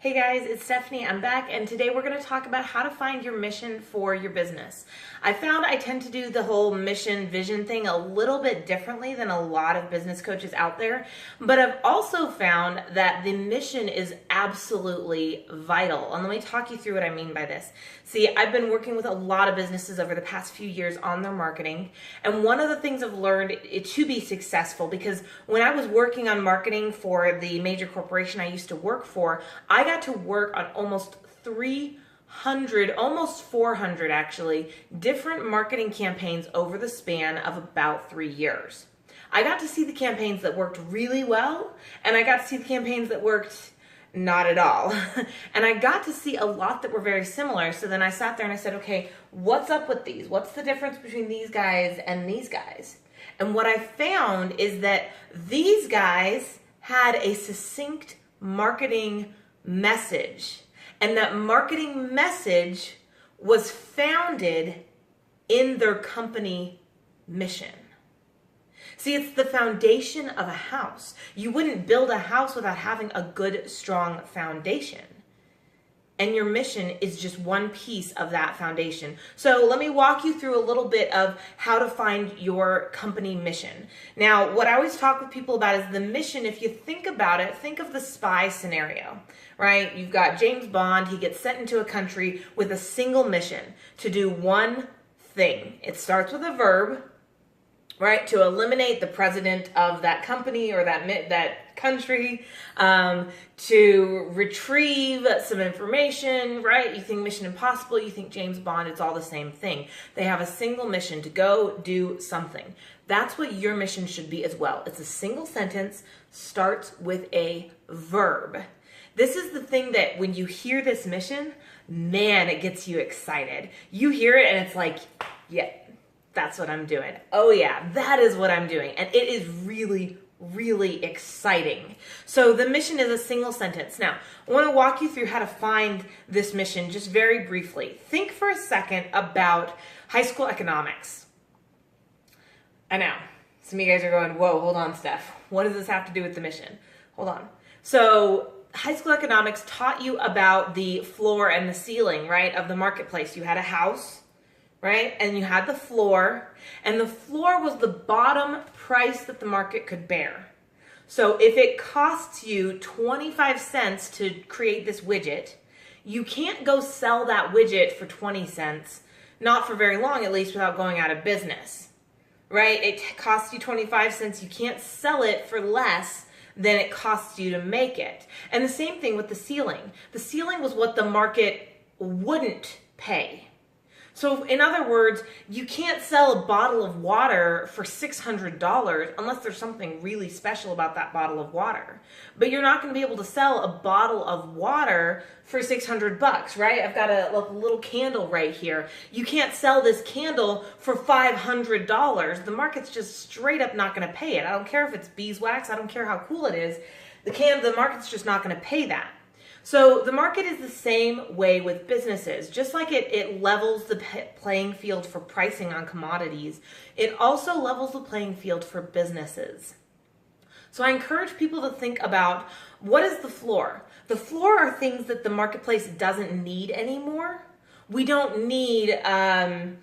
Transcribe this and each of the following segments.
Hey guys, it's Stephanie. I'm back, and today we're going to talk about how to find your mission for your business. I found I tend to do the whole mission vision thing a little bit differently than a lot of business coaches out there, but I've also found that the mission is absolutely vital. And let me talk you through what I mean by this. See, I've been working with a lot of businesses over the past few years on their marketing, and one of the things I've learned to be successful, because when I was working on marketing for the major corporation I used to work for, I got to work on almost 300, almost 400 actually, different marketing campaigns over the span of about 3 years. I got to see the campaigns that worked really well, and I got to see the campaigns that worked not at all. And I got to see a lot that were very similar. So then I sat there and I said, okay, what's up with these? What's the difference between these guys and these guys? And what I found is that these guys had a succinct marketing message, and that marketing message was founded in their company mission. See, it's the foundation of a house. You wouldn't build a house without having a good, strong foundation. And your mission is just one piece of that foundation. So let me walk you through a little bit of how to find your company mission. Now, what I always talk with people about is the mission. If you think about it, think of the spy scenario, right? You've got James Bond. He gets sent into a country with a single mission to do one thing. It starts with a verb, right? To eliminate the president of that company or that country, to retrieve some information, right? You think Mission Impossible, you think James Bond, it's all the same thing. They have a single mission to go do something. That's what your mission should be as well. It's a single sentence, starts with a verb. This is the thing that when you hear this mission, man, it gets you excited. You hear it and it's like, yeah, that's what I'm doing. Oh yeah, that is what I'm doing. And it is really, really exciting. So the mission is a single sentence. Now, I want to walk you through how to find this mission just very briefly. Think for a second about high school economics. I know, some of you guys are going, whoa, hold on, Steph. What does this have to do with the mission? Hold on. So high school economics taught you about the floor and the ceiling, right, of the marketplace. You had a house, right? And you had the floor, and the floor was the bottom price that the market could bear. So if it costs you 25 cents to create this widget, you can't go sell that widget for 20 cents, not for very long at least, without going out of business, right? It costs you 25 cents. You can't sell it for less than it costs you to make it. And the same thing with the ceiling. The ceiling was what the market wouldn't pay. So in other words, you can't sell a bottle of water for $600 unless there's something really special about that bottle of water. But you're not going to be able to sell a bottle of water for $600, right? I've got a little candle right here. You can't sell this candle for $500. The market's just straight up not going to pay it. I don't care if it's beeswax. I don't care how cool it is. The market's just not going to pay that. So the market is the same way with businesses. Just like it levels the playing field for pricing on commodities, it also levels the playing field for businesses. So I encourage people to think about, what is the floor? The floor are things that the marketplace doesn't need anymore. We don't need a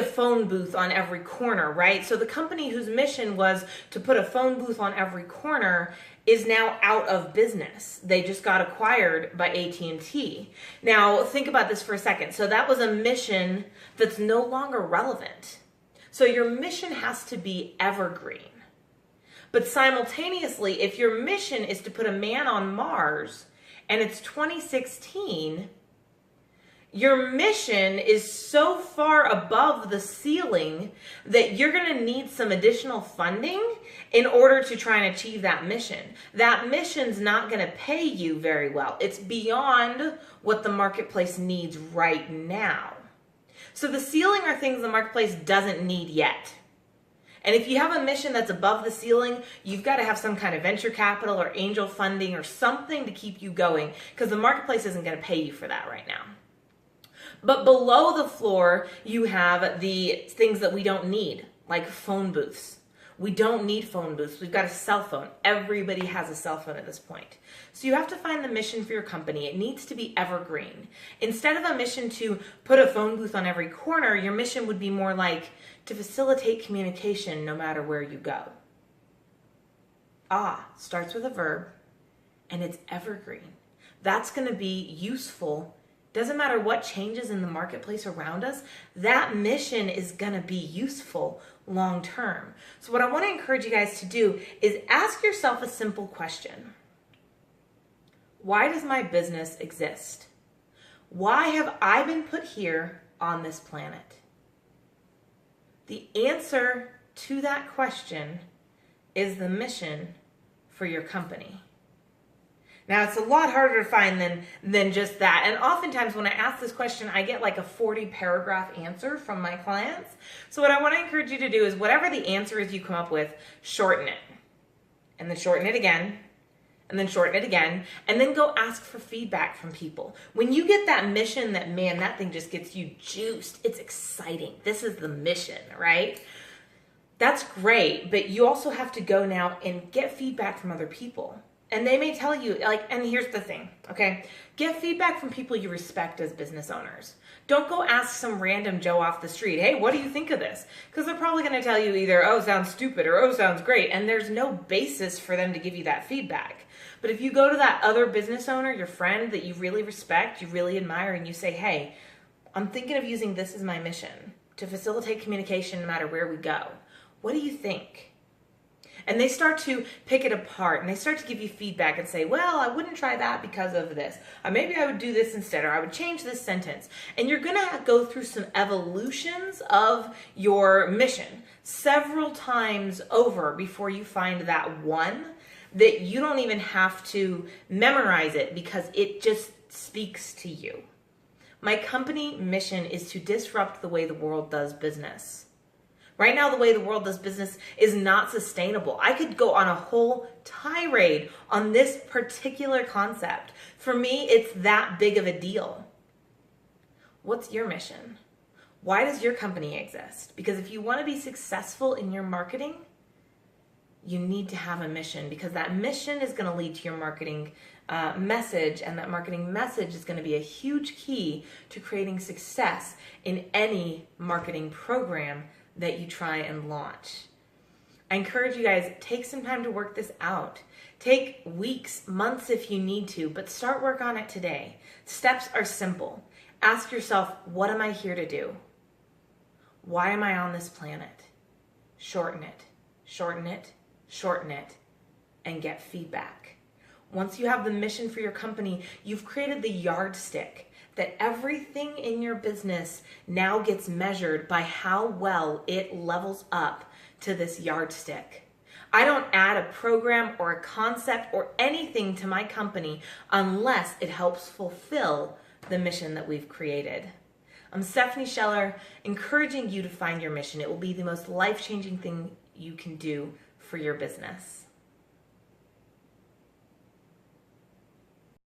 phone booth on every corner, right? So the company whose mission was to put a phone booth on every corner is now out of business. They just got acquired by AT&T. Now, think about this for a second. So that was a mission that's no longer relevant. So your mission has to be evergreen. But simultaneously, if your mission is to put a man on Mars and it's 2016, your mission is so far above the ceiling that you're going to need some additional funding in order to try and achieve that mission. That mission's not going to pay you very well. It's beyond what the marketplace needs right now. So the ceiling are things the marketplace doesn't need yet. And if you have a mission that's above the ceiling, you've got to have some kind of venture capital or angel funding or something to keep you going, because the marketplace isn't going to pay you for that right now. But below the floor, you have the things that we don't need, like phone booths. We don't need phone booths. We've got a cell phone. Everybody has a cell phone at this point. So you have to find the mission for your company. It needs to be evergreen. Instead of a mission to put a phone booth on every corner, your mission would be more like to facilitate communication no matter where you go. Starts with a verb, and it's evergreen. That's going to be useful. Doesn't matter what changes in the marketplace around us, that mission is going to be useful long term. So what I want to encourage you guys to do is ask yourself a simple question. Why does my business exist? Why have I been put here on this planet? The answer to that question is the mission for your company. Now, it's a lot harder to find than just that. And oftentimes when I ask this question, I get like a 40-paragraph answer from my clients. So what I want to encourage you to do is whatever the answer is you come up with, shorten it. And then shorten it again. And then shorten it again. And then go ask for feedback from people. When you get that mission that, man, that thing just gets you juiced. It's exciting. This is the mission, right? That's great. But you also have to go now and get feedback from other people. And they may tell you, and here's the thing, okay? Get feedback from people you respect as business owners. Don't go ask some random Joe off the street, hey, what do you think of this? Because they're probably going to tell you either, oh, sounds stupid, or oh, sounds great. And there's no basis for them to give you that feedback. But if you go to that other business owner, your friend that you really respect, you really admire, and you say, hey, I'm thinking of using this as my mission to facilitate communication no matter where we go. What do you think? And they start to pick it apart and they start to give you feedback and say, well, I wouldn't try that because of this. Or maybe I would do this instead, or I would change this sentence. And you're going to go through some evolutions of your mission several times over before you find that one that you don't even have to memorize it because it just speaks to you. My company mission is to disrupt the way the world does business. Right now, the way the world does business is not sustainable. I could go on a whole tirade on this particular concept. For me, it's that big of a deal. What's your mission? Why does your company exist? Because if you want to be successful in your marketing, you need to have a mission, because that mission is going to lead to your marketing message, and that marketing message is going to be a huge key to creating success in any marketing program that you try and launch. I encourage you guys, take some time to work this out. Take weeks, months if you need to, but start work on it today. Steps are simple. Ask yourself, what am I here to do? Why am I on this planet? Shorten it, shorten it, shorten it, and get feedback. Once you have the mission for your company, you've created the yardstick that everything in your business now gets measured by how well it levels up to this yardstick. I don't add a program or a concept or anything to my company unless it helps fulfill the mission that we've created. I'm Stephanie Scheller, encouraging you to find your mission. It will be the most life-changing thing you can do for your business.